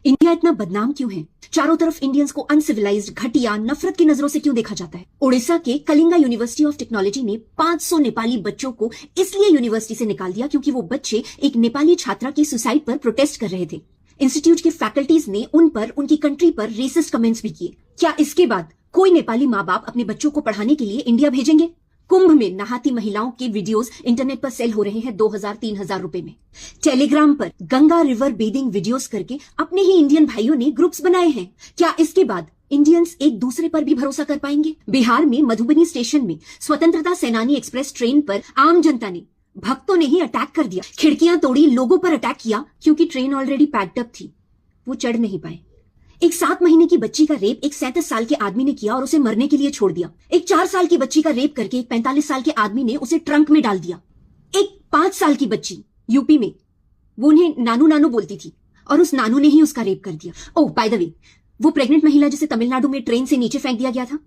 India इतना बदनाम क्यों है? चारों तरफ इंडियंस को अनसिविलाइज्ड, घटिया, नफरत की नजरों से क्यों देखा जाता है? उड़ीसा के कलिंगा यूनिवर्सिटी ऑफ टेक्नोलॉजी ने 500 नेपाली बच्चों को इसलिए यूनिवर्सिटी से निकाल दिया क्योंकि वो बच्चे एक नेपाली छात्रा की सुसाइड पर प्रोटेस्ट कर रहे थे। इंस्टीट्यूट के फैकल्टीज ने उन पर, उनकी कंट्री पर रेसिस्ट कमेंट्स भी किए। क्या इसके बाद कोई नेपाली माँ बाप अपने बच्चों को पढ़ाने के लिए इंडिया भेजेंगे? कुंभ में नहाती महिलाओं के वीडियोस इंटरनेट पर सेल हो रहे हैं 2000-3000 रुपए में। टेलीग्राम पर गंगा रिवर बेदिंग वीडियोस करके अपने ही इंडियन भाइयों ने ग्रुप्स बनाए हैं। क्या इसके बाद इंडियंस एक दूसरे पर भी भरोसा कर पाएंगे? बिहार में मधुबनी स्टेशन में स्वतंत्रता सेनानी एक्सप्रेस ट्रेन पर आम जनता ने, भक्तों ने ही अटैक कर दिया। खिड़कियां तोड़ी, लोगों पर अटैक किया क्योंकि ट्रेन ऑलरेडी पैक्ड अप थी। वो चढ़ नहीं पाए। एक 7 महीने की बच्ची का रेप एक 37 साल के आदमी ने किया और उसे मरने के लिए छोड़ दिया। एक 4 साल की बच्ची का रेप करके एक 45 साल के आदमी ने उसे ट्रंक में डाल दिया। एक 5 साल की बच्ची यूपी में, वो उन्हें नानू नानू बोलती थी और उस नानू ने ही उसका रेप कर दिया। ओह बाय द वे, वो प्रेग्नेंट महिला जिसे तमिलनाडु में ट्रेन से नीचे फेंक दिया गया था,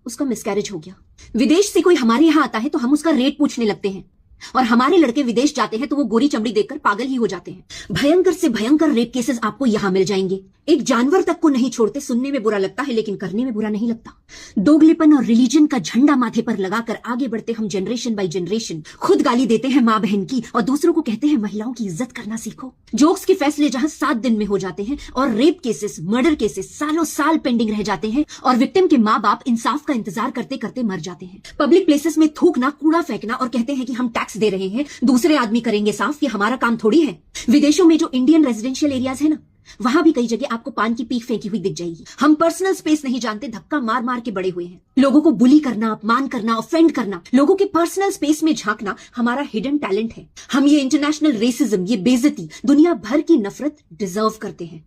उसका मिसकैरेज हो गया। विदेश से कोई हमारे यहां आता है तो हम उसका रेट पूछने लगते हैं, और हमारे लड़के विदेश जाते हैं तो वो गोरी चमड़ी देखकर पागल ही हो जाते हैं। भयंकर से भयंकर रेप केसेस आपको यहां मिल जाएंगे। एक जानवर तक को नहीं छोड़ते। सुनने में बुरा लगता है लेकिन करने में बुरा नहीं लगता। दोगलेपन और रिलीजन का झंडा माथे पर लगाकर आगे बढ़ते हम जनरेशन बाय जनरेशन खुद गाली देते हैं माँ बहन की और दूसरों को कहते हैं महिलाओं की इज्जत करना सीखो। जोक्स के फैसले जहां 7 दिन में हो जाते हैं और रेप केसेस, मर्डर केसेस सालों साल पेंडिंग रह जाते हैं और विक्टिम के माँ बाप इंसाफ का इंतजार करते करते मर जाते हैं। पब्लिक प्लेसेस में थूकना, कूड़ा फेंकना और कहते हैं कि हम टैक्स दे रहे हैं, दूसरे आदमी करेंगे साफ, ये हमारा काम थोड़ी है। विदेशों में जो इंडियन रेजिडेंशियल एरियाज है ना, वहां भी कई जगह आपको पान की पीक फेंकी हुई दिख जाएगी। हम पर्सनल स्पेस नहीं जानते, धक्का मार मार के बड़े हुए हैं। लोगों को बुली करना, अपमान करना, ऑफेंड करना, लोगों के पर्सनल स्पेस में झांकना हमारा हिडन टैलेंट है। हम ये इंटरनेशनल रेसिज्म, ये बेइज्जती, दुनिया भर की नफरत डिजर्व करते हैं।